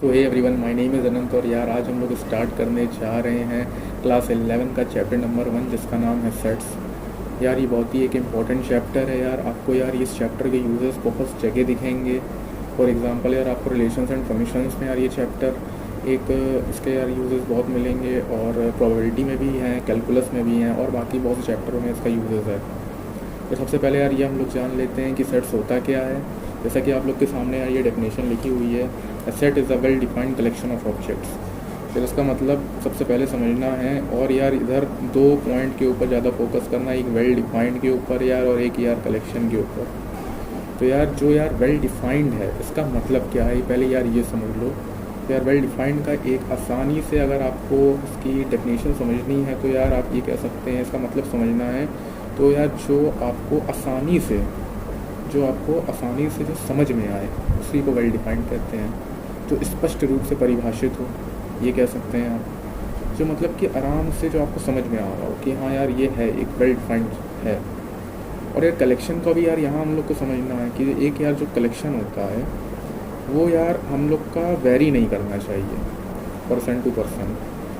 तो hey everyone, my name is Anant और यार आज हम लोग स्टार्ट करने जा रहे हैं क्लास 11 का चैप्टर नंबर 1 जिसका नाम है सेट्स। यार ये बहुत ही एक इम्पॉर्टेंट चैप्टर है यार। आपको यार इस चैप्टर के यूजेस बहुत जगह दिखेंगे। फॉर एग्जांपल यार आपको रिलेशंस एंड फंक्शंस में यार ये चैप्टर एक इसके यार यूजेस बहुत मिलेंगे और प्रोबेबिलिटी में भी हैं, कैलकुलस में भी हैं और बाकी बहुत से चैप्टरों में इसका यूजेस है। तो सबसे पहले यार ये हम लोग जान लेते हैं कि सेट्स होता क्या है। जैसा कि आप लोग के सामने यार ये डेफिनेशन लिखी हुई है, a set is a well defined collection of objects. फिर इसका मतलब सबसे पहले समझना है और यार इधर दो पॉइंट के ऊपर ज़्यादा फोकस करना है, एक वेल डिफाइंड के ऊपर यार और एक यार कलेक्शन के ऊपर। तो यार जो यार वेल डिफाइंड है इसका मतलब क्या है, पहले यार ये समझ लो। तो यार वेल डिफाइंड का एक आसानी से अगर आपको इसकी डेफिनेशन समझनी है तो यार आप ये कह सकते हैं, इसका मतलब समझना है तो यार जो आपको आसानी से जो समझ में आए उसी को वेल डिफाइंड कहते हैं। जो स्पष्ट रूप से परिभाषित हो ये कह सकते हैं आप। जो मतलब कि आराम से जो आपको समझ में आ रहा हो कि हाँ यार ये है, एक वेल डिफाइंड है। और यार कलेक्शन का भी यार यहाँ हम लोग को समझना है कि एक यार जो कलेक्शन होता है वो यार हम लोग का वेरी नहीं करना चाहिए पर्सन टू पर्सन।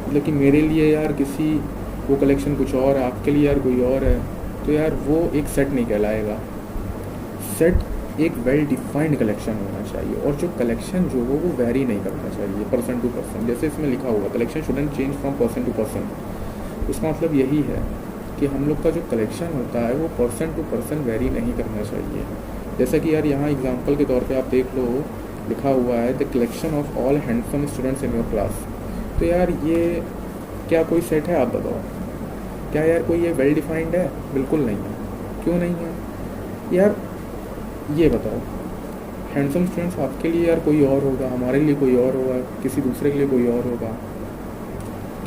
मतलब कि मेरे लिए यार किसी वो कलेक्शन कुछ और है, आपके लिए यार कोई और है, तो यार वो एक सेट नहीं कहलाएगा। सेट एक वेल डिफाइंड कलेक्शन होना चाहिए और जो कलेक्शन जो वो वेरी नहीं करना चाहिए पर्सन टू पर्सन। जैसे इसमें लिखा हुआ collection shouldn't change from person to person. इसका मतलब यही है कि हम लोग का जो कलेक्शन होता है वो पर्सन टू पर्सन वेरी नहीं करना चाहिए। जैसा कि यार यहाँ एग्जांपल के तौर पे आप देख लो, लिखा हुआ है the collection of all handsome students in your class. तो यार ये क्या कोई सेट है, आप बताओ। क्या यार कोई ये वेल डिफाइंड है? बिल्कुल नहीं है। क्यों नहीं है यार, ये बताओ। हैंडसम स्टूडेंट्स आपके लिए यार कोई और होगा, हमारे लिए कोई और होगा, किसी दूसरे के लिए कोई और होगा।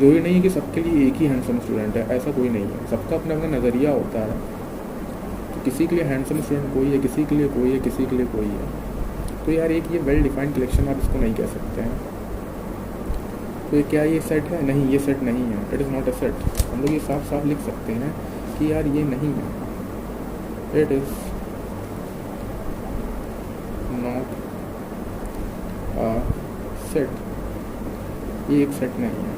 जो ही नहीं है कि सबके लिए एक ही हैंडसम स्टूडेंट है, ऐसा कोई नहीं है। सबका अपना अपना नज़रिया होता है। तो किसी के लिए हैंडसम स्टूडेंट कोई है, किसी के लिए कोई है, किसी के लिए कोई है। तो यार एक ये वेल डिफाइंड कलेक्शन आप इसको नहीं कह सकते हैं। तो क्या ये सेट है? नहीं, ये सेट नहीं है। It is not a set. हम लोग ये साफ साफ लिख सकते हैं कि यार ये नहीं है। It is not a set. ये एक सेट नहीं है।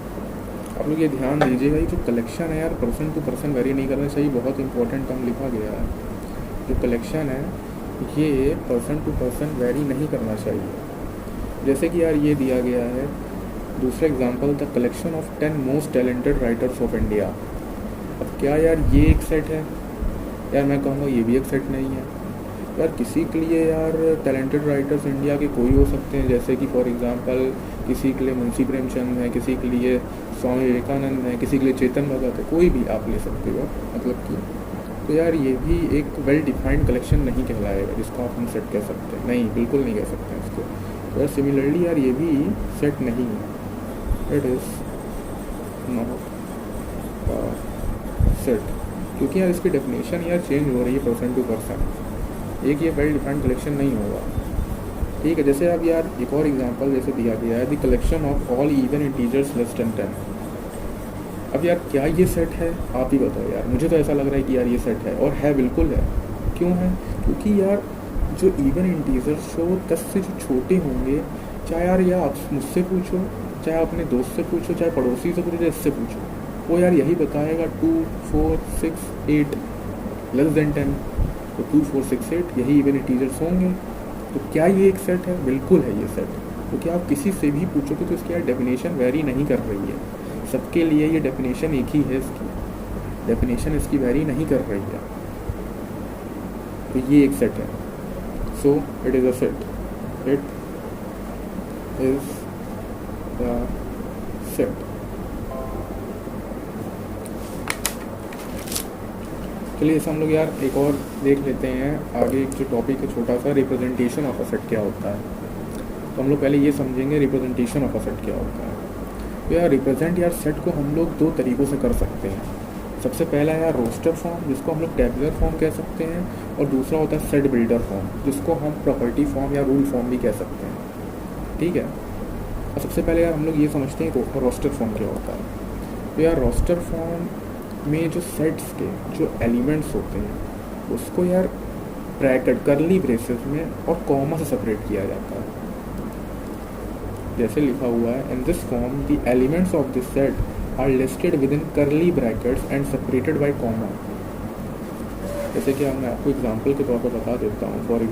आप लोग ये ध्यान दीजिएगा, ये जो कलेक्शन है यार पर्सन टू पर्सन वेरी नहीं करना चाहिए। बहुत इंपॉर्टेंट टर्म लिखा गया है। जो कलेक्शन है ये पर्सन टू पर्सन वेरी नहीं करना चाहिए। जैसे कि यार ये दिया गया है दूसरा example, the collection of 10 most talented writers of India. अब क्या यार ये एक सेट है? यार मैं कहूँगा ये भी एक सेट नहीं है। यार किसी के लिए यार टैलेंटेड राइटर्स इंडिया के कोई हो सकते हैं, जैसे कि फॉर एग्जांपल किसी के लिए मुंशी प्रेमचंद है, किसी के लिए स्वामी विवेकानंद है, किसी के लिए चेतन भगत है, कोई भी आप ले सकते हो मतलब कि। तो यार ये भी एक वेल डिफाइंड कलेक्शन नहीं कहलाएगा जिसको आप हम सेट कह सकते हैं। नहीं, बिल्कुल नहीं कह सकते हैं इसको। तो यार सिमिलरली यार ये भी सेट नहीं है। इट इज़ नॉट सेट, क्योंकि यार इसकी डेफिनेशन यार चेंज हो रही है पर्सन टू पर्सन। एक ये वेल डिफाइंड कलेक्शन नहीं होगा। ठीक है, जैसे अब यार एक और एग्जांपल जैसे दिया गया है the collection of all even integers less than 10। अब यार क्या ये सेट है? आप ही बताओ यार। मुझे तो ऐसा लग रहा है कि यार ये सेट है, और है, बिल्कुल है। क्यों है? क्योंकि यार जो इवन इंटीजर्स जो 10 से जो छोटे होंगे, चाहे यार या आप मुझसे पूछो, चाहे अपने दोस्त से पूछो, चाहे पड़ोसी से पूछो, इससे पूछो, वो यार यही बताएगा 2, 4, 6, 8 लेस देन 10। तो 2, 4, 6, 8 यही इवन इंटीजर्स होंगे। तो क्या ये एक सेट है? बिल्कुल है ये सेट। क्योंकि आप किसी से भी पूछोगे तो इसकी यार डेफिनेशन वेरी नहीं कर रही है। सबके लिए ये डेफिनेशन एक ही है, इसकी डेफिनेशन इसकी वेरी नहीं कर रही है। तो ये एक सेट है। So it is a set. It is the set. चलिए इसे हम लोग यार एक और देख लेते हैं। आगे एक जो टॉपिक है छोटा सा, रिप्रेजेंटेशन ऑफ अ सेट क्या होता है। तो हम लोग पहले ये समझेंगे रिप्रेजेंटेशन ऑफ अ सेट क्या होता है। तो यार रिप्रेजेंट यार सेट को हम लोग दो तरीक़ों से कर सकते हैं। सबसे पहला है यार रोस्टर फॉर्म, जिसको हम लोग टेबुलर फॉर्म कह सकते हैं, और दूसरा होता है सेट बिल्डर फॉर्म, जिसको हम प्रॉपर्टी फॉर्म या रूल फॉर्म भी कह सकते हैं। ठीक है, और सबसे पहले यार हम लोग ये समझते हैं रोस्टर फॉर्म क्या होता है। तो यार रोस्टर फॉर्म में जो सेट्स के जो एलिमेंट्स होते हैं उसको यार ब्रैकेट करली ब्रेसेस में और कॉमा से सेपरेट किया जाता है। जैसे लिखा हुआ है, in this form the elements of this set are listed within curly brackets and separated by comma. जैसे कि मैं आपको एग्जांपल के तौर पर बता देता हूँ। फॉर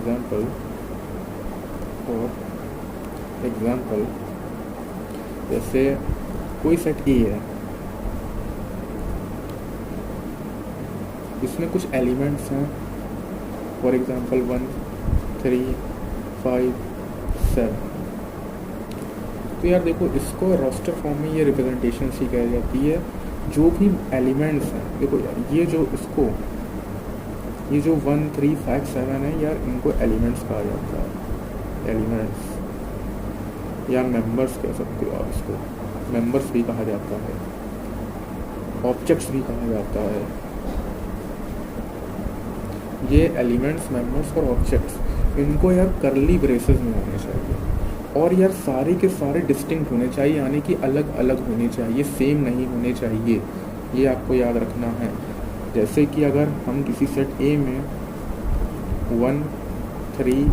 एग्जांपल जैसे कोई सेट ए है, इसमें कुछ एलिमेंट्स हैं, फॉर एग्जांपल 1 3 5 7। तो यार देखो, इसको रोस्टर फॉर्म में ये रिप्रेजेंटेशन सी कही जाती है। जो भी एलिमेंट्स हैं, देखो यार ये जो 1 3 5 7 है यार, इनको एलिमेंट्स कहा जाता है। एलिमेंट्स या मेंबर्स कह सकते हो आप, इसको मेंबर्स भी कहा जाता है, ऑब्जेक्ट्स भी कहा जाता है। ये एलिमेंट्स, मेंबर्स और ऑब्जेक्ट्स, इनको यार करली ब्रेसेस में होने चाहिए, और यार सारे के सारे डिस्टिंक्ट होने चाहिए, यानी कि अलग अलग होने चाहिए, सेम नहीं होने चाहिए। ये आपको याद रखना है। जैसे कि अगर हम किसी सेट ए में 1 3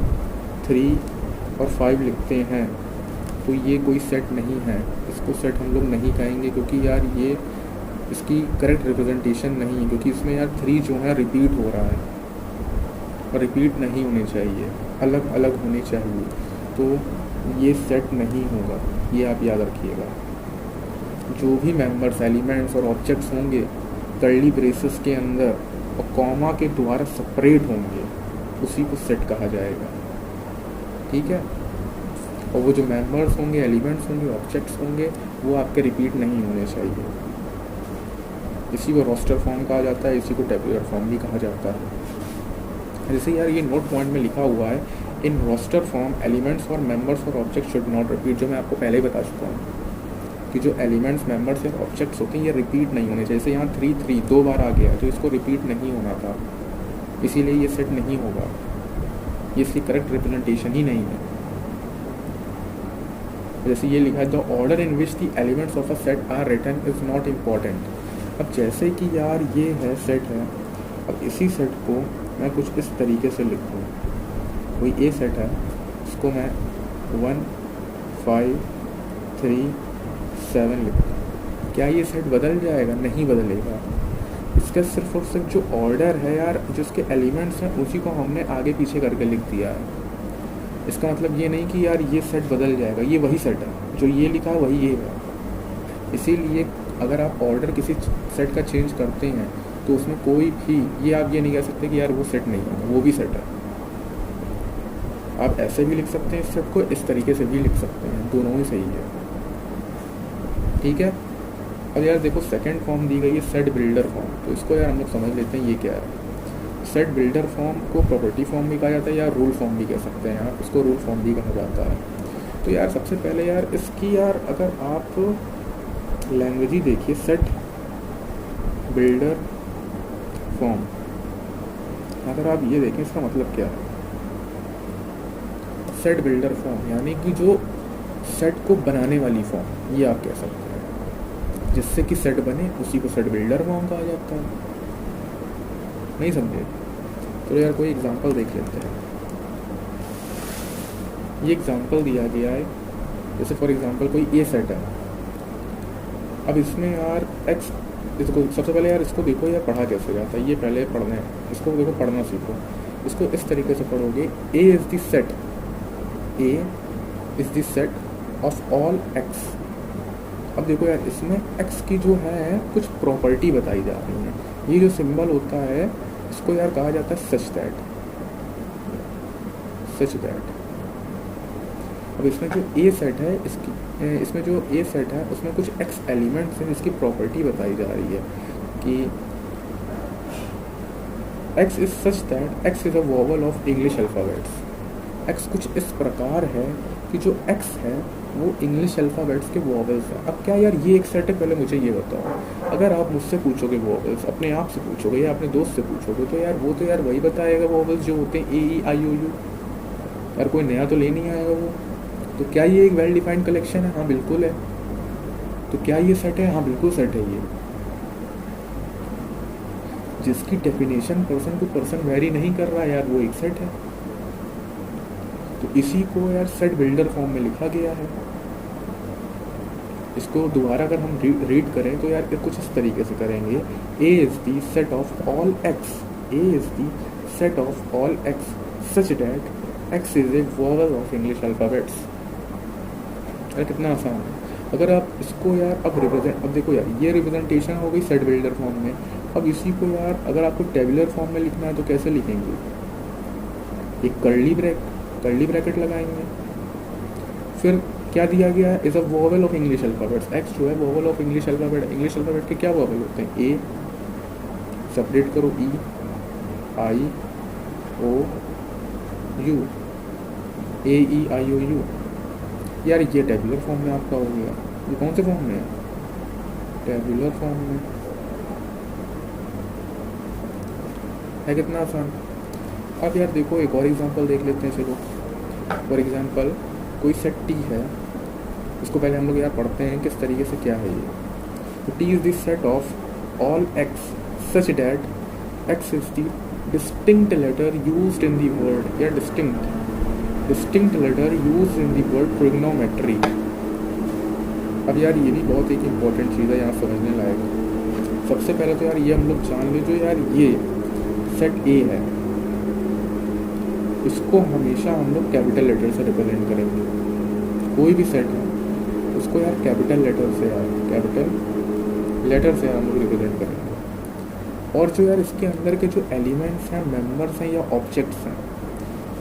3 और 5 लिखते हैं, तो ये कोई सेट नहीं है, इसको सेट हम लोग नहीं कहेंगे, क्योंकि यार ये इसकी करेक्ट रिप्रेजेंटेशन नहीं है, क्योंकि इसमें यार 3 जो है रिपीट हो रहा है, और रिपीट नहीं होने चाहिए, अलग अलग होने चाहिए, तो ये सेट नहीं होगा। ये आप याद रखिएगा। जो भी मेंबर्स, एलिमेंट्स और ऑब्जेक्ट्स होंगे कर्ली ब्रेसेस के अंदर और कॉमा के द्वारा सेपरेट होंगे, उसी को सेट कहा जाएगा। ठीक है। और वो जो मेंबर्स होंगे, एलिमेंट्स होंगे, ऑब्जेक्ट्स होंगे, वो आपके रिपीट नहीं होने चाहिए। इसी को रोस्टर फॉर्म कहा जाता है, इसी को टेबुलर फॉर्म भी कहा जाता है। जैसे यार ये नोट पॉइंट में लिखा हुआ है, इन रोस्टर फॉर्म एलिमेंट्स और मेंबर्स और ऑब्जेक्ट्स शुड नॉट रिपीट, जो मैं आपको पहले ही बता चुका हूँ कि जो एलिमेंट्स, मेंबर्स या ऑब्जेक्ट्स होते हैं ये रिपीट नहीं होने चाहिए। जैसे यहाँ 3 3 2 बार आ गया, तो इसको रिपीट नहीं होना था, इसीलिए ये सेट नहीं होगा, ये इसकी करेक्ट रिप्रेजेंटेशन ही नहीं है। जैसे ये लिखा है, the order in which the elements of a set are written is not important. अब जैसे कि यार ये है सेट है, अब इसी सेट को मैं कुछ इस तरीके से लिखूँ, कोई ए सेट है, इसको मैं 1 5 3 7 लिखूँ, क्या ये सेट बदल जाएगा? नहीं बदलेगा। इसका सिर्फ और सिर्फ जो ऑर्डर है यार, जो इसके एलिमेंट्स हैं, उसी को हमने आगे पीछे करके लिख दिया है। इसका मतलब ये नहीं कि यार ये सेट बदल जाएगा, ये वही सेट है, जो ये लिखा है वही ये है। इसीलिए अगर आप ऑर्डर किसी सेट का चेंज करते हैं, तो उसमें कोई भी ये आप ये नहीं कह सकते कि यार वो सेट नहीं है, वो भी सेट है। आप ऐसे भी लिख सकते हैं इस सेट को, इस तरीके से भी लिख सकते हैं, दोनों ही सही है। ठीक है। अब यार देखो, सेकंड फॉर्म दी गई है सेट बिल्डर फॉर्म, तो इसको यार हम लोग समझ लेते हैं ये क्या है। सेट बिल्डर फॉर्म को प्रॉपर्टी फॉर्म भी कहा जाता है, या रूल फॉर्म भी कह सकते हैं आप, इसको रूल फॉर्म भी कहा जाता है। तो यार सबसे पहले यार इसकी यार अगर आप लैंग्वेज ही देखिए, सेट बिल्डर फॉर्म, अगर आप ये देखें इसका मतलब क्या है। सेट बिल्डर फॉर्म यानी कि जो सेट को बनाने वाली फॉर्म, ये आप कह सकते हैं, जिससे कि सेट बने उसी को सेट बिल्डर फॉर्म कहा जाता है। नहीं समझे? तो यार कोई एग्जांपल देख लेते हैं। ये एग्जांपल दिया गया है, जैसे फॉर एग्जांपल कोई ए सेट है। अब इसमें यार एक्स, इसको सबसे पहले यार इसको देखो यार पढ़ा कैसे जाता है, ये पहले पढ़ना है, इसको देखो पढ़ना सीखो। इसको इस तरीके से पढ़ोगे, A is the set, A is the set of all x. अब देखो यार इसमें एक्स की जो है कुछ प्रॉपर्टी बताई जा रही है। ये जो सिंबल होता है इसको यार कहा जाता है सच दैट। अब इसमें जो ए सेट है, इसमें जो ए सेट है उसमें कुछ एक्स एलिमेंट्स हैं जिसकी प्रॉपर्टी बताई जा रही है कि x is such that x is a vowel of English alphabets. X कुछ इस प्रकार है कि जो एक्स है वो इंग्लिश अल्फ़ाबेट्स के वोवल्स हैं। अब क्या यार ये एक सेट है, पहले मुझे ये बताओ। अगर आप मुझसे पूछोगे वोवल्स, अपने आप से पूछोगे या अपने दोस्त से पूछोगे, तो यार वो तो यार वही बताएगा वोवल्स जो होते हैं ए ई आई ओ यू। यार कोई नया तो ले नहीं आएगा वो। तो क्या ये एक वेल डिफाइंड कलेक्शन है? हाँ बिल्कुल है। तो क्या ये सेट है? हाँ बिल्कुल सेट है। ये जिसकी definition person to person vary नहीं कर रहा यार, वो एक सेट है। तो इसी को यार सेट बिल्डर फॉर्म में लिखा गया है। इसको दोबारा अगर हम रीड करें तो यार कुछ इस तरीके से करेंगे, A is the set of all x, A is the set of all x such that x is a vowel of English alphabets. यार कितना आसान है। अगर आप इसको यार अब देखो यार, ये रिप्रेजेंटेशन हो गई सेट बिल्डर फॉर्म में। अब इसी को यार अगर आपको टेबुलर फॉर्म में लिखना है तो कैसे लिखेंगे? एक कर्ली ब्रैकेट लगाएंगे, फिर क्या दिया गया है, is a vowel of English alphabets. X जो है vowel of English alphabet, English alphabet के क्या वोवेल होते हैं? ए, सेपरेट करो, ई, आई, ओ, you, A, E, I, O, you. यार ये टेबुलर फॉर्म में आपका हो गया। ये कौन से फॉर्म में है? टेबुलर फॉर्म में है। कितना आसान। अब यार देखो एक और एग्जांपल देख लेते हैं, चलो। फॉर एग्जांपल कोई सेट टी है, इसको पहले हम लोग यार पढ़ते हैं किस तरीके से क्या है ये। तो T is the set of all x such that x is the distinct letter used in the word, या distinct letter used in the word trigonometry. अब यार ये भी बहुत एक इम्पॉर्टेंट चीज़ है यहाँ समझने लायक। सबसे पहले तो यार ये हम लोग जान लें, जो यार ये सेट ए है, इसको हमेशा हम लोग कैपिटल लेटर से रिप्रेजेंट करेंगे। कोई भी सेट है उसको यार कैपिटल लेटर से हम लोग रिप्रेजेंट करेंगे। और जो यार इसके अंदर के जो एलिमेंट्स हैं, मेंबर्स हैं या ऑब्जेक्ट्स हैं,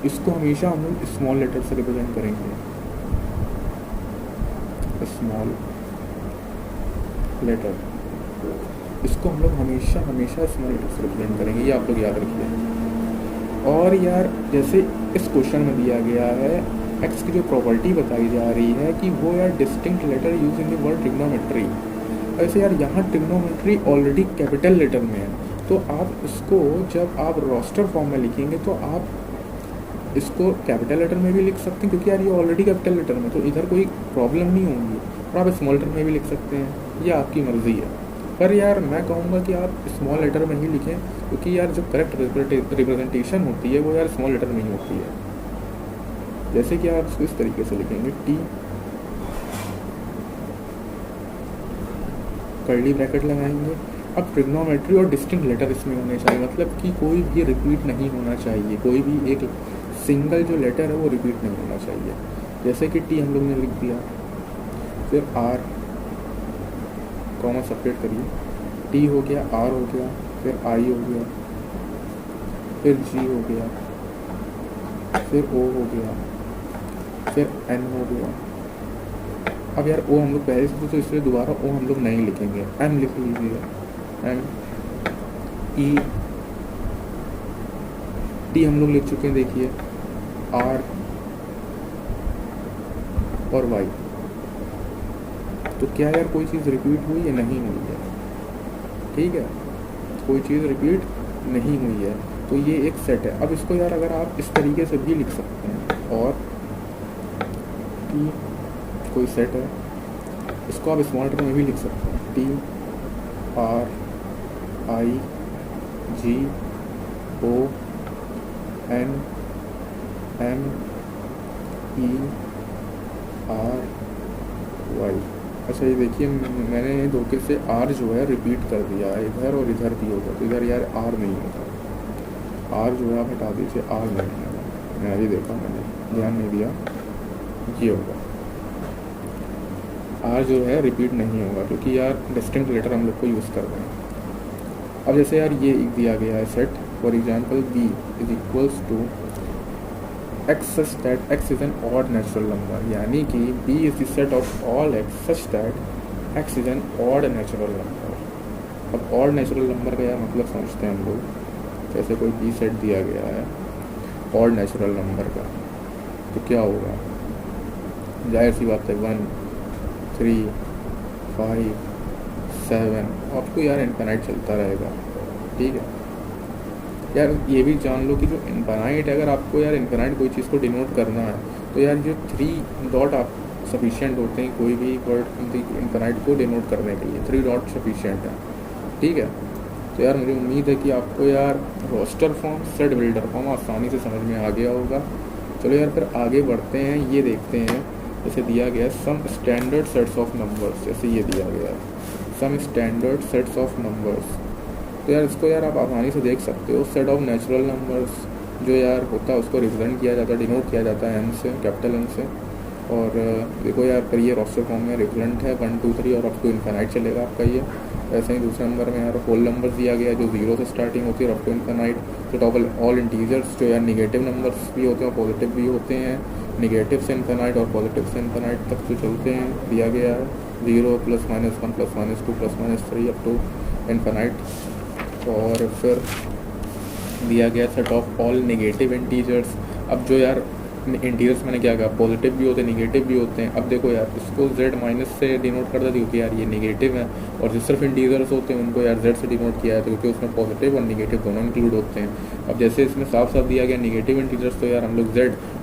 इसको हमेशा हम लोग स्मॉल लेटर से रिप्रेजेंट करेंगे। स्मॉल लेटर, इसको हम लोग हमेशा स्मॉल लेटर से रिप्रेजेंट करेंगे, ये आप लोग याद रखिए। और यार जैसे इस क्वेश्चन में दिया गया है, एक्स की जो प्रॉपर्टी बताई जा रही है कि वो यार distinct letter use in the word trigonometry. ऐसे यार यहाँ ट्रिग्नोमेट्री ऑलरेडी कैपिटल लेटर में है, तो आप इसको जब आप रोस्टर फॉर्म में लिखेंगे तो आप इसको कैपिटल लेटर में भी लिख सकते हैं, क्योंकि यार ये ऑलरेडी कैपिटल लेटर में, तो इधर कोई प्रॉब्लम नहीं होगी। और आप स्मॉल लेटर में भी लिख सकते हैं, ये आपकी मर्ज़ी है। पर यार मैं कहूँगा कि आप स्मॉल लेटर में ही लिखें, क्योंकि यार जो करेक्ट रिप्रेजेंटेशन होती है वो यार स्मॉल लेटर में ही होती है। जैसे कि आप इसको इस तरीके से लिखेंगे, टी, कर्ली ब्रैकेट लगाएंगे। अब ट्रिग्नोमेट्री और डिस्टिंक्ट लेटर इसमें होने चाहिए, मतलब कि कोई भी रिपीट नहीं होना चाहिए, कोई भी एक सिंगल जो लेटर है वो रिपीट नहीं होना चाहिए। जैसे कि टी हम लोग ने लिख दिया, फिर आर, कॉमा सेपरेट करिए, टी हो गया, आर हो गया, फिर आई हो गया, फिर जी हो गया, फिर ओ हो गया, फिर एन हो गया। अब यार ओ हम लोग पहले से तो इसलिए दोबारा ओ हम लोग नहीं लिखेंगे, एम लिख लीजिए, एम, ई, टी हम लोग लिख चुके हैं, देखिए, आर और वाई। तो क्या यार कोई चीज़ रिपीट हुई या नहीं हुई है? ठीक है, कोई चीज़ रिपीट नहीं हुई है, तो ये एक सेट है। अब इसको यार अगर आप इस तरीके से भी लिख सकते हैं, और टी कोई सेट है, इसको आप स्मॉल लेटर में भी लिख सकते हैं, T, R, I, G, O, N, M, E, R, Y. अच्छा ये देखिए, मैंने धोखे से आर जो है रिपीट कर दिया है इधर, और इधर भी होगा, तो इधर यार आर नहीं होगा। आर जो है आप हटा दीजिए, आर नहीं होगा। मैं अभी देखा, मैंने ध्यान नहीं दिया, ये होगा। आर जो है रिपीट नहीं होगा, क्योंकि यार डिस्टिंक्ट लेटर हम लोग को यूज़ कर रहे हैं। अब जैसे यार ये दिया गया है set, for example B is equals to x such that x is an odd natural number, यानी कि B is the set of all x such that x is an odd natural number. अब odd natural number का यार मतलब समझते हैं हम लोग। जैसे कोई बी सेट दिया गया है ऑड नेचुरल नंबर का, तो क्या होगा? जाहिर सी बात है 1, 3, 5, 7, आपको यार इनफाइनाइट चलता रहेगा। ठीक है यार, ये भी जान लो कि जो इनफाइनाइट है, अगर आपको यार इनफाइनाइट कोई चीज़ को डिनोट करना है, तो यार जो 3 डॉट आप सफिशिएंट होते हैं कोई भी वर्ड इनफाइनाइट को डिनोट करने के लिए। 3 डॉट सफिशिएंट है। ठीक है, तो यार मुझे उम्मीद है कि आपको यार roster form, set builder form आसानी से समझ में आ गया होगा। चलो यार फिर आगे बढ़ते हैं, ये देखते हैं जैसे दिया गया है some standard sets of numbers, जैसे ये दिया गया है some standard sets of numbers. तो यार इसको यार आप आसानी से देख सकते हो, सेट ऑफ नेचुरल नंबर्स जो यार होता है उसको रिप्रेजेंट किया जाता है, डिनोट किया जाता है एन से, कैपिटल एन से। और देखो यार पर ये रोस्टर फॉर्म में रिप्रेजेंट है 1 2 3 और अप टू इन्फिनाइट चलेगा आपका ये। ऐसे ही दूसरे नंबर में यार होल नंबर दिया गया है जो 0 से स्टार्टिंग होती है और अप टू इन्फिनाइट। तो टॉपल ऑल इंटीजर्स जो यार निगेटिव नंबर्स भी होते हैं और पॉजिटिव भी होते हैं, निगेटिव से इन्फिनाइट और पॉजिटिव से इन्फिनाइट तक जो चलते हैं दिया गया है 0 +- 1 +- 2 +- 3 अप टू इन्फिनाइट। और फिर दिया गया set of all negative integers. अब जो यार इंटीजर्स मैंने क्या कहा, पॉजिटिव भी होते हैं निगेटिव भी होते हैं। अब देखो यार इसको z- से डिनोट कर देती क्योंकि यार ये नेगेटिव है, और जो सिर्फ इंटीजर्स होते हैं उनको यार z से डिनोट किया है क्योंकि उसमें पॉजिटिव और निगेटिव दोनों इंक्लूड होते हैं। अब जैसे इसमें साफ साफ दिया गया नेगेटिव इंटीजर्स, तो यार हम लोग z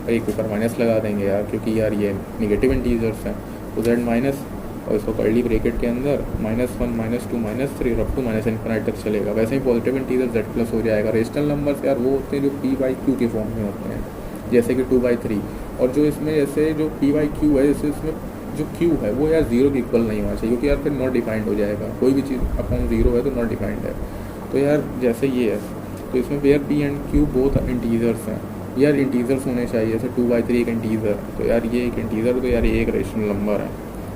एक ऊपर माइनस लगा देंगे यार, क्योंकि यार ये नेगेटिव इंटीजर्स हैं। तो z- और इसको कर्ली ब्रैकेट के अंदर -1 -2 -3 अप टू -इन्फिनाइट तक चलेगा। वैसे ही पॉजिटिव इंटीजर z+ हो जाएगा। रेशनल नंबर्स यार वो होते हैं जो p/q के फॉर्म में होते हैं, जैसे कि 2/3। और जो इसमें जैसे जो p/q है, जैसे इसमें जो q है वो यार 0 के इक्वल नहीं होना चाहिए, क्योंकि यार फिर नॉट डिफाइंड हो जाएगा। कोई भी चीज़ अपॉन 0 है तो नॉट डिफाइंड है। तो यार जैसे ये है, तो इसमें where p and q both integers हैं, यार इंटीजर्स होने चाहिए। जैसे 2/3 एक इंटीजर, तो यार ये एक इंटीजर, तो यार ये एक रेशनल नंबर है।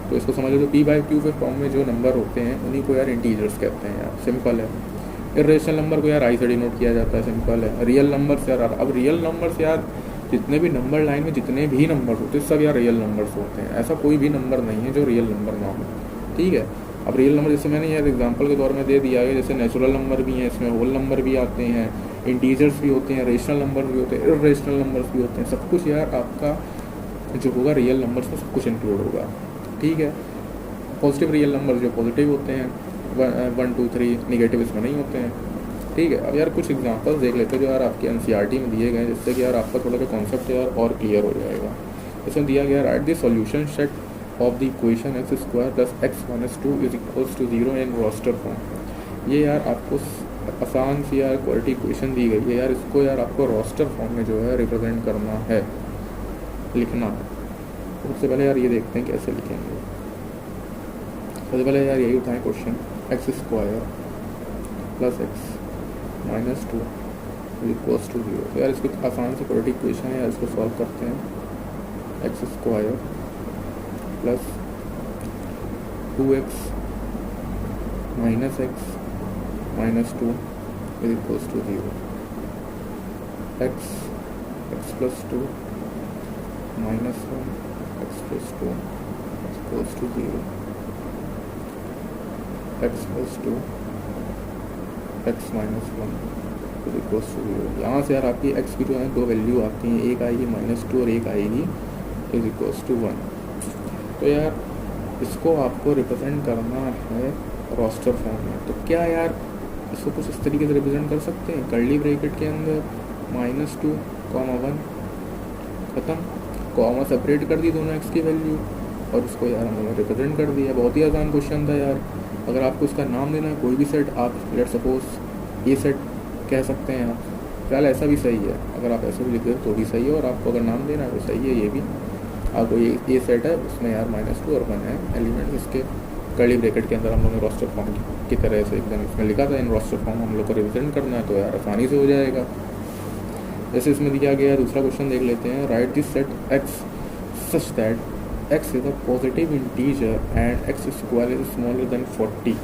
तो इसको समझ लो, तो p/q के फॉर्म में जो नंबर होते हैं उन्हीं को यार इंटीजर्स कहते हैं यार, सिंपल है। इरेशनल नंबर को यार i से डिनोट किया जाता है, सिंपल है। रियल नंबर्स यार, अब रियल नंबर्स यार जितने भी नंबर लाइन में जितने भी नंबर्स होते हैं सब यार रियल नंबर्स होते हैं। ऐसा कोई भी नंबर नहीं है जो रियल नंबर ना हो, ठीक है। अब रियल नंबर जैसे मैंने यार एग्जांपल के तौर में दे दिया है, जैसे नेचुरल नंबर भी हैं, इसमें होल नंबर भी आते हैं, इंटीजर्स भी होते हैं, रेशनल नंबर भी होते हैं, इरेशनल नंबर्स भी होते हैं। सब कुछ यार आपका जो होगा रियल नंबर्स में सब कुछ इंक्लूड होगा, ठीक है। पॉजिटिव रियल नंबर जो पॉजिटिव होते हैं 1 2 3, निगेटिव इसमें नहीं होते हैं, ठीक है। अब यार कुछ एग्जांपल्स देख लेते हैं जो यार आपके एनसीईआरटी में दिए गए, जिससे कि यार आपका थोड़ा सा कॉन्सेप्ट यार और क्लियर हो जाएगा। इसमें दिया गया write the solution set of the equation x² + x - 2 = 0 in roster form. ये यार आपको आसान सी यार क्वालिटी इक्वेशन दी गई है यार, इसको यार आपको रोस्टर फॉर्म में जो है रिप्रेजेंट करना है, लिखना है। सबसे पहले यार ये देखते हैं कैसे लिखेंगे। सबसे पहले यार यही उठाएं क्वेश्चन, x² + x - 2 = 0। तो यार इसकी आसान सी क्वाड्रेटिक इक्वेशन है यार, इसको सॉल्व करते हैं। x² + 2x - x - 2 = 0, x + 2 - 1 x + 2 = 0, x + 2 x - 1 = 0। यहाँ से यार आपकी x की जो है दो वैल्यू आती हैं, एक आएगी -2 और एक आएगी = 1। तो यार इसको आपको रिप्रेजेंट करना है रोस्टर फॉर्म में। तो क्या यार इसको कुछ इस तरीके से रिप्रेजेंट कर सकते हैं, कर्ली ब्रैकेट के अंदर -2, 1 ख़त्म, कॉमा सेपरेट कर दी दोनों x की वैल्यू, और उसको यार हमने रिप्रेजेंट कर दिया। बहुत ही आसान क्वेश्चन था यार। अगर आपको इसका नाम देना है कोई भी सेट, आप लेट सपोज ए सेट कह सकते हैं आप, फिलहाल ऐसा भी सही है, अगर आप ऐसे भी लिख दे तो भी सही है, और आपको अगर नाम देना है तो सही है ये भी। आपको ये सेट है, उसमें यार -2 और 1 है एलिमेंट, इसके कर्ली ब्रैकेट के अंदर हम लोगों ने रोस्टर फॉर्म की तरह से एकदम इसमें लिखा था। इन रोस्टर फॉर्म हम लोग को रिप्रेजेंट करना है, तो यार आसानी से हो जाएगा। जैसे इसमें दिया गया है, दूसरा क्वेश्चन देख लेते हैं। Right this set x such that x is a positive integer and x² is smaller than 40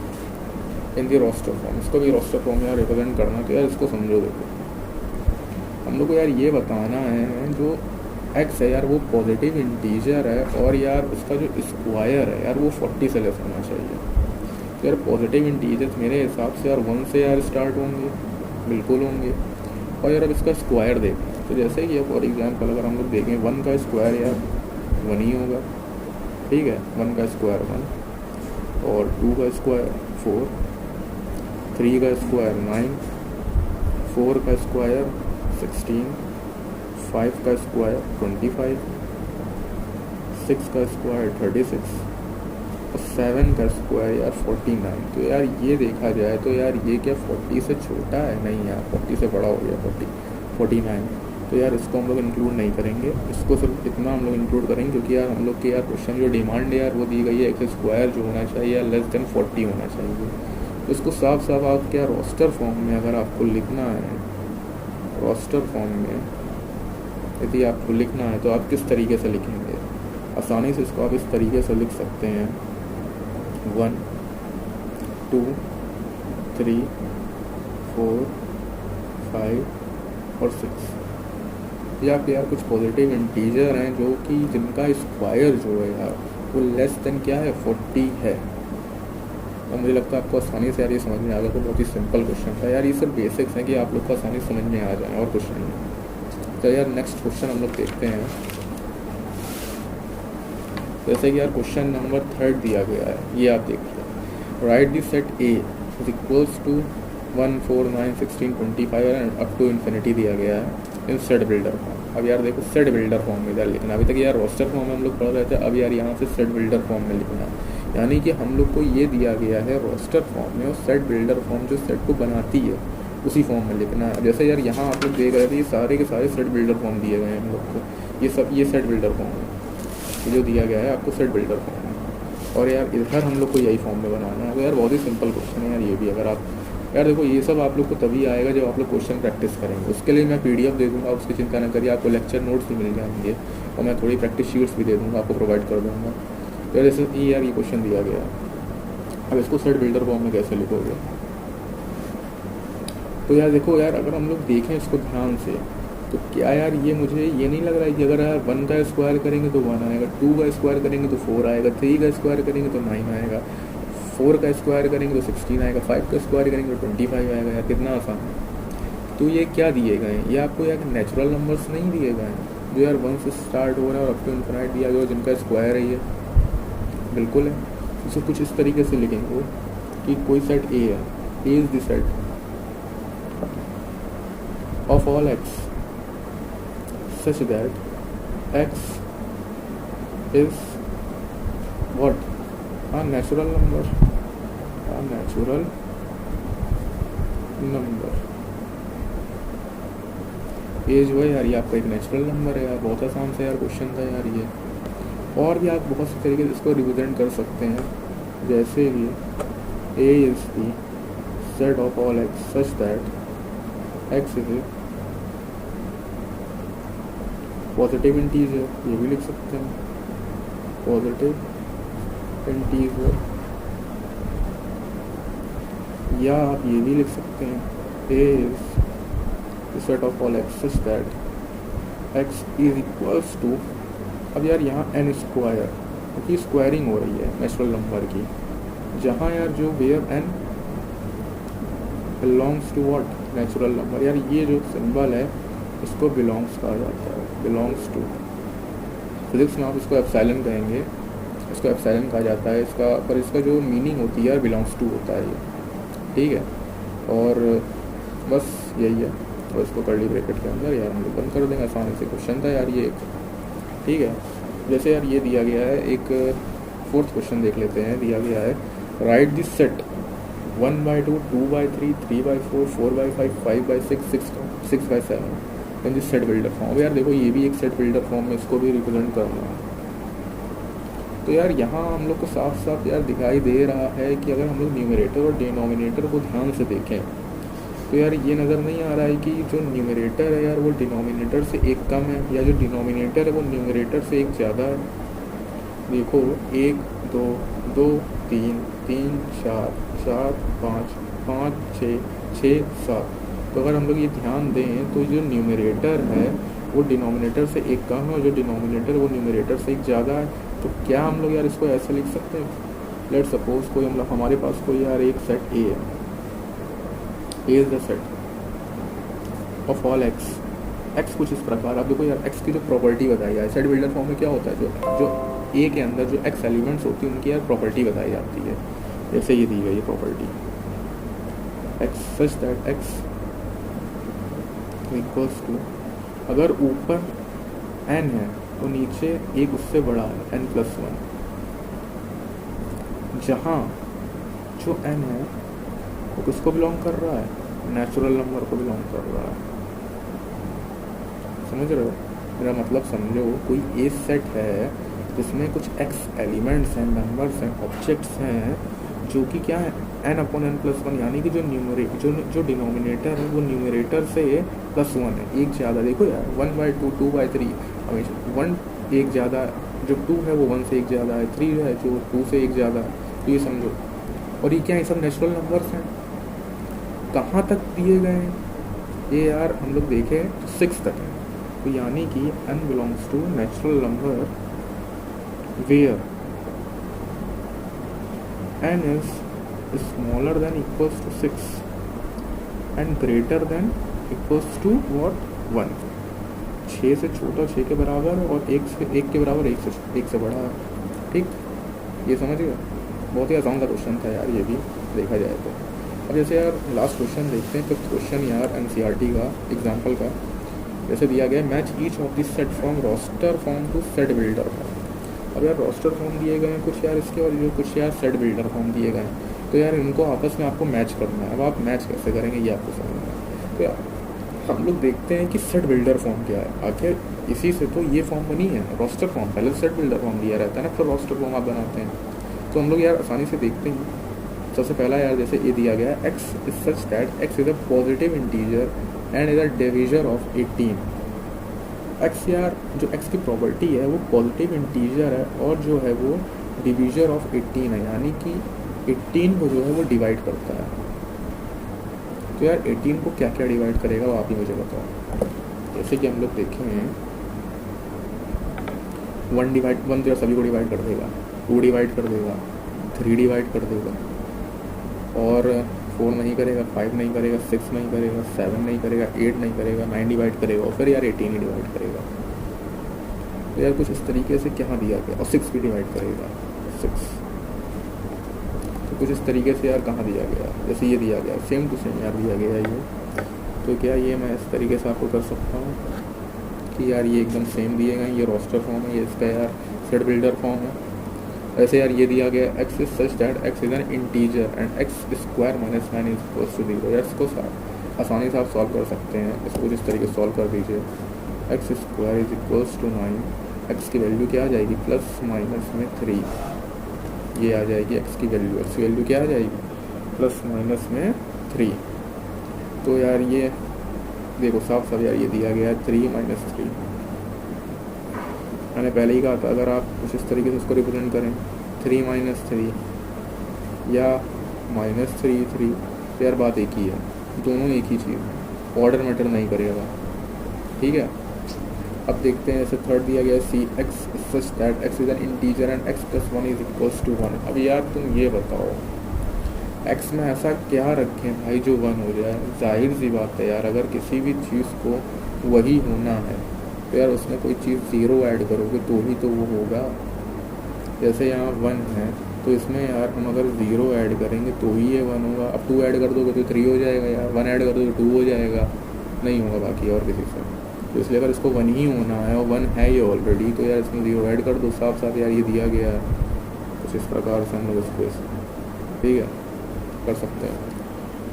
in the roster form. इसको भी रोस्टर फॉर्म यार रिप्रेजेंट करना, तो यार इसको समझो। देखो हम लोग को यार ये बताना है जो x है यार वो पॉजिटिव इंटीजर है, और यार उसका जो स्क्वायर है यार वो 40 से लेस होना चाहिए। तो यार पॉजिटिव इंटीजर्स मेरे हिसाब से यार 1 से यार स्टार्ट होंगे, बिल्कुल होंगे। और यार अब इसका स्क्वायर देखें, तो जैसे कि फॉर एग्जांपल अगर हम लोग देखें 1 का स्क्वायर यार 1 ही होगा, ठीक है। 1 का स्क्वायर 1, और 2 का स्क्वायर 4, 3 का स्क्वायर 9, 4 का स्क्वायर 16, 5 का स्क्वायर 25, 6 का स्क्वायर 36 और 7 का स्क्वायर यार 49। तो यार ये देखा जाए तो यार ये क्या 40 से छोटा है? नहीं यार 40 से बड़ा हो गया, 49। तो यार इसको हम लोग इंक्लूड नहीं करेंगे, इसको सिर्फ इतना हम लोग इंक्लूड करेंगे क्योंकि यार हम लोग के यार क्वेश्चन जो डिमांड है यार वो दी गई है एक्स स्क्वायर जो होना चाहिए या लेस देन 40 होना चाहिए। तो इसको साफ साफ आप क्या रोस्टर फॉर्म में अगर आपको लिखना है, रोस्टर फॉर्म में यदि आपको लिखना है तो आप किस तरीके से लिखेंगे? आसानी से इसको आप इस तरीके से लिख सकते हैं 1 2 3 4 5 और 6, या फिर यार कुछ पॉजिटिव इंटीजर हैं जो कि जिनका स्क्वायर जो है यार वो लेस देन क्या है 40 है। और मुझे लगता है आपको आसानी से यार ये समझ में आ गया। तो बहुत ही सिंपल क्वेश्चन था यार, ये सिर्फ बेसिक्स हैं कि आप लोग को आसानी से समझ में आ जाए और कुछ नहीं है। तो यार नेक्स्ट क्वेश्चन हम लोग देखते हैं। जैसे कि यार क्वेश्चन नंबर 3 दिया गया है, ये आप देखिए, write the set A is equals to 1 4 9 16 25 and up to infinity दिया गया है इन सेट बिल्डर फॉर्म। अब यार देखो सेट बिल्डर फॉर्म में इधर लिखना, अभी तक यार रोस्टर फॉर्म में हम लोग पढ़ रहे थे, अब यार यहाँ से सेट बिल्डर फॉर्म में लिखना है। यानी कि हम लोग को ये दिया गया है रोस्टर फॉर्म में और सेट बिल्डर फॉर्म जो सेट को बनाती है उसी फॉर्म में लिखना है। जैसे यार यहाँ आप लोग देख रहे थे ये सारे के सारे सेट बिल्डर फॉर्म दिए गए हैं हम लोग को, ये सब ये सेट बिल्डर फॉर्म है, ये जो दिया गया है आपको सेट बिल्डर फॉर्म है। और यार इधर हम लोग को यही फॉर्म में बनाना है। तो यार बहुत ही सिंपल क्वेश्चन है यार ये भी। अगर आप यार देखो ये सब आप लोग को तभी आएगा जब आप लोग क्वेश्चन प्रैक्टिस करेंगे। उसके लिए मैं PDF दे दूँगा, उसकी चिंता न करिए, आपको लेक्चर नोट्स भी मिल जाएंगे और मैं थोड़ी प्रैक्टिस शीट्स भी दे दूँगा, आपको प्रोवाइड कर दूँगा। तो जैसे यार ये क्वेश्चन दिया गया, अब इसको सेट बिल्डर फॉर्म में कैसे लिखोगे? तो यार देखो यार अगर हम लोग देखें इसको ध्यान से तो क्या यार ये मुझे ये नहीं लग रहा है कि अगर यार 1 का स्क्वायर करेंगे तो 1 आएगा, 2 का स्क्वायर करेंगे तो 4 आएगा, 3 का स्क्वायर करेंगे तो 9 आएगा, 4 का स्क्वायर करेंगे तो 16 आएगा, 5 का स्क्वायर करेंगे तो 25 आएगा। यार कितना आसान है। तो ये क्या दिए गए हैं? ये आपको यार नेचुरल नंबर्स नहीं दिए गए हैं जो यार 1 से स्टार्ट हो रहा है और अप टू इन्फिनिट दिया गया जिनका स्क्वायर है ये, बिल्कुल है। इसे कुछ इस तरीके से लिखेंगे कि कोई सेट ए है, A is the set of all x such that x is what? a natural number, a natural number। ये जो है यार ये आपका एक नेचुरल नंबर है यार। बहुत आसान से यार क्वेश्चन था यार ये। और भी आप बहुत से तरीके से इसको रिप्रेजेंट कर सकते हैं, जैसे कि a is the set of all x such that x is a positive integer, ये भी लिख सकते हैं पॉजिटिव इंटीजर, या आप ये भी लिख सकते हैं a is the set of all x such that x is equals to, अब यार यहाँ n स्क्वायर क्योंकि स्क्वायरिंग हो रही है नेचुरल नंबर की, जहाँ यार जो where n belongs to what? Natural number. यार ये जो सिंबल है इसको बिलोंग्स कहा जाता है, बिलोंग्स टू। फिजिक्स में आप इसको एप्सिलॉन कहेंगे, इसको एप्सिलॉन कहा जाता है इसका, पर इसका जो मीनिंग होती है यार बिलोंग्स टू होता है ये, ठीक है। और बस यही है। और इसको कर्ली ब्रैकेट के अंदर यार हम लोग बंद कर देंगे, आसानी से क्वेश्चन था यार ये, ठीक है। जैसे यार ये दिया गया है, एक 4th क्वेश्चन देख लेते हैं। दिया गया है right this set 1/2 2/3 3/4 4/5 5/6 6/7 in this set builder form. अब यार देखो ये भी एक सेट बिल्डर फॉर्म में इसको भी रिप्रेजेंट करना है। तो यार यहाँ हम लोग को साफ साफ यार दिखाई दे रहा है कि अगर हम लोग न्यूमरेटर और डिनोमिनेटर को ध्यान से देखें तो यार ये नज़र नहीं आ रहा है कि जो न्यूमरेटर है यार वो डिनोमिनेटर से एक कम है, या जो डिनोमिनेटर है वो न्यूमरेटर से एक ज़्यादा है। देखो 1 2 2 3 3 4 4 5 5 6 6 7। तो अगर हम लोग ये ध्यान दें तो जो न्यूमरेटर है वो डिनोमिनेटर से एक कम है और जो डिनोमिनेटर वो न्यूमरेटर से एक ज़्यादा है। तो क्या हम लोग यार इसको ऐसे लिख सकते हैं? लेट सपोज कोई हम लोग हमारे पास कोई यार एक सेट ए है, A is the set of all x, x कुछ इस प्रकार। अब देखो यार एक्स की जो प्रॉपर्टी बताई जाए सेट बिल्डर फॉर्म में क्या होता है, जो ए के अंदर जो एक्स एलिमेंट्स होती है उनकी यार प्रॉपर्टी बताई जाती है। जैसे ये दी गई property x such that x equals to, अगर ऊपर n है तो नीचे एक उससे बड़ा है n+1, जहाँ जो n है वो किसको बिलोंग कर रहा है? नेचुरल नंबर को बिलोंग कर रहा है। समझ रहे हो? मेरा मतलब समझो, कोई ए सेट है जिसमें कुछ एक्स एलिमेंट्स हैं, नंबर्स हैं, ऑब्जेक्ट्स हैं, जो कि क्या है n/n+1, यानी कि जो डिनोमिनेटर है वो न्यूमरेटर से +1 है, एक ज़्यादा। देखो यार 1/2, 2/3, हमेशा 1 एक ज़्यादा, जो 2 है वो 1 से एक ज़्यादा है, 3 है जो 2 से एक ज़्यादा है, तो ये समझो। और ये क्या है, सब नेचुरल नंबर्स हैं। कहाँ तक दिए गए हैं ये यार, हम लोग देखें तो 6 तक है। तो यानी कि n belongs to natural number where n is smaller than equals to 6 and greater than equals to what 1। 6 से छोटा 6 के बराबर और 1 के बराबर 1 से बड़ा है। ठीक, ये समझ गए? बहुत ही आसान सा क्वेश्चन था यार ये भी, देखा जाए तो। अब जैसे यार लास्ट क्वेश्चन देखते हैं। तो क्वेश्चन यार एनसीईआरटी का एग्जाम्पल का जैसे दिया गया, match each of this set from roster form to set builder form. अब यार रोस्टर फॉर्म दिए गए हैं कुछ यार इसके, और जो कुछ यार सेट बिल्डर फॉर्म दिए गए हैं। तो यार इनको आपस में आपको मैच करना है। अब आप मैच कैसे करेंगे ये आपको समझना है। तो यार हम लोग देखते हैं कि सेट बिल्डर फॉर्म क्या है। आखिर इसी से तो ये फॉर्म बनी है, रोस्टर फॉर्म। पहले सेट बिल्डर फॉर्म दिया रहता है ना, फिर रोस्टर फॉर्म आप बनाते हैं। तो हम लोग यार आसानी से देखते हैं। सबसे पहला यार जैसे ये दिया गया है, x is such that x is a positive integer and is a divisor of 18। X यार जो एक्स की प्रॉपर्टी है वो पॉजिटिव इंटीजर है और जो है वो डिवीजर ऑफ 18 है, यानी कि 18 को जो है वो डिवाइड करता है। तो यार 18 को क्या क्या डिवाइड करेगा वो आप ही मुझे बताओ। जैसे कि हम लोग देखें 1 तो यार सभी को डिवाइड कर देगा, 2 डिवाइड कर देगा, 3 डिवाइड कर देगा, और 4 नहीं करेगा, 5 नहीं करेगा, 6 नहीं करेगा, 7 नहीं करेगा, 8 नहीं करेगा, 9 डिवाइड करेगा, और फिर यार 18 ही डिवाइड करेगा। तो यार कुछ इस तरीके से क्या दिया गया, और 6 भी डिवाइड करेगा, 6। तो कुछ इस तरीके से यार कहाँ दिया गया, जैसे ये दिया गया सेम टू सेम यार दिया गया ये। तो क्या ये मैं इस तरीके से आपको कर सकता हूँ कि यार ये एकदम सेम दिए गए, ये रोस्टर फॉर्म है, ये इसका यार सेट बिल्डर फॉर्म है। ऐसे यार ये दिया गया x is such that x is an integer and x square minus 9 is equals to 0। यार इसको आसानी से आप सॉल्व कर सकते हैं। इसको इस तरीके से सॉल्व कर दीजिए, x square is equals to 9, x की वैल्यू क्या आ जाएगी प्लस माइनस में 3, ये आ जाएगी एक्स की वैल्यू क्या आ जाएगी प्लस माइनस में 3। तो यार ये देखो साफ यार ये दिया गया है 3 - 3। मैंने पहले ही कहा था अगर आप कुछ इस तरीके से उसको रिप्रेजेंट करें 3 - 3 या -3 3, तो यार बात एक ही है, दोनों एक ही चीज़ है, ऑर्डर मैटर नहीं करेगा। ठीक है, अब देखते हैं। जैसे थर्ड दिया गया C x such that x is an integer and x + 1 is equals to 1। अब यार तुम ये बताओ एक्स में ऐसा क्या रखें भाई जो 1 हो जाए। जाहिर सी बात है यार, अगर किसी भी चीज़ को वही होना है तो यार उसमें कोई चीज़ 0 ऐड करोगे तो ही तो वो होगा। जैसे यहाँ 1 है तो इसमें यार हम अगर 0 ऐड करेंगे तो ही ये 1 होगा। अब 2 ऐड कर दोगे तो 3 हो जाएगा यार, 1 ऐड कर दोगे तो 2 हो जाएगा, नहीं होगा बाकी और किसी से। तो इसलिए अगर इसको 1 ही होना है और 1 है ये ऑलरेडी, तो यार इसमें 0 ऐड कर दो। साफ साफ यार ये दिया गया है, कुछ इस प्रकार से हम लोग इसको ठीक है कर सकते हैं।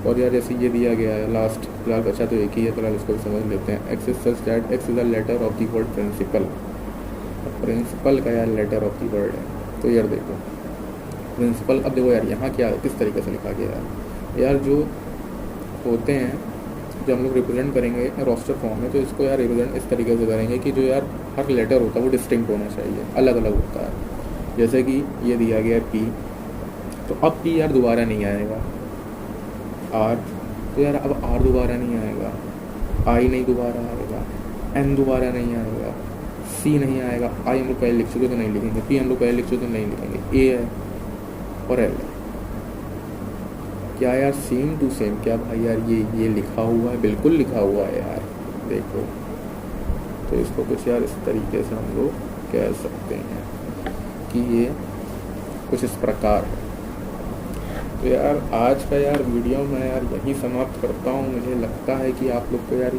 और यार जैसे ये दिया गया है लास्ट, फिलहाल बचा तो एक ही है, फिलहाल इसको भी समझ लेते हैं। X is such that x is a letter of the word principle. Principle का यार लेटर ऑफ द वर्ड है। तो यार देखो प्रिंसिपल, अब देखो यार यहाँ क्या किस तरीके से लिखा गया है। यार जो होते हैं जो हम लोग रिप्रेजेंट करेंगे रोस्टर फॉर्म में, तो इसको यार रिप्रेजेंट इस तरीके से करेंगे कि जो यार हर लेटर होता है वो डिस्टिंक्ट होना चाहिए, अलग अलग होता है। जैसे कि ये दिया गया है पी, तो अब पी यार दोबारा नहीं आएगा। आर, तो यार अब आर दोबारा नहीं आएगा, आई नहीं दोबारा आएगा, एन दोबारा नहीं आएगा, सी नहीं आएगा, आई हम लोग पहले लिख चुके तो नहीं लिखेंगे, पी हम लोग पहले लिख चुके तो नहीं लिखेंगे, ए है और एल है। क्या यार सेम टू सेम, क्या भाई यार ये लिखा हुआ है, बिल्कुल लिखा हुआ है यार, देखो। तो इसको कुछ यार इस तरीके से हम लोग कह सकते हैं कि ये कुछ इस प्रकार है। तो यार आज का यार वीडियो मैं यार यही समाप्त करता हूँ। मुझे लगता है कि आप लोग को यार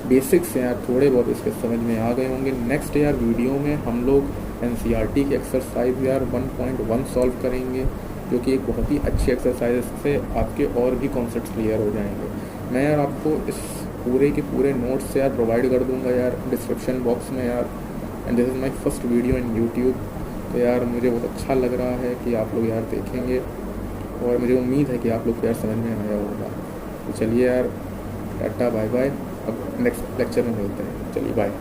बेसिक्स से यार थोड़े बहुत इसके समझ में आ गए होंगे। नेक्स्ट यार वीडियो में हम लोग एनसीईआरटी की एक्सरसाइज यार 1.1 सॉल्व करेंगे, जो कि एक बहुत ही अच्छी एक्सरसाइज से आपके और भी कॉन्सेप्ट्स क्लियर हो जाएंगे। मैं यार आपको इस पूरे के पूरे नोट्स यार प्रोवाइड कर दूंगा यार डिस्क्रिप्शन बॉक्स में यार। And this is my first video in YouTube, तो यार मुझे बहुत अच्छा लग रहा है कि आप लोग यार देखेंगे, और मुझे उम्मीद है कि आप लोग को यार समझ में आया होगा। तो चलिए यार, टाटा बाय बाय, अब नेक्स्ट लेक्चर में मिलते हैं, चलिए बाय।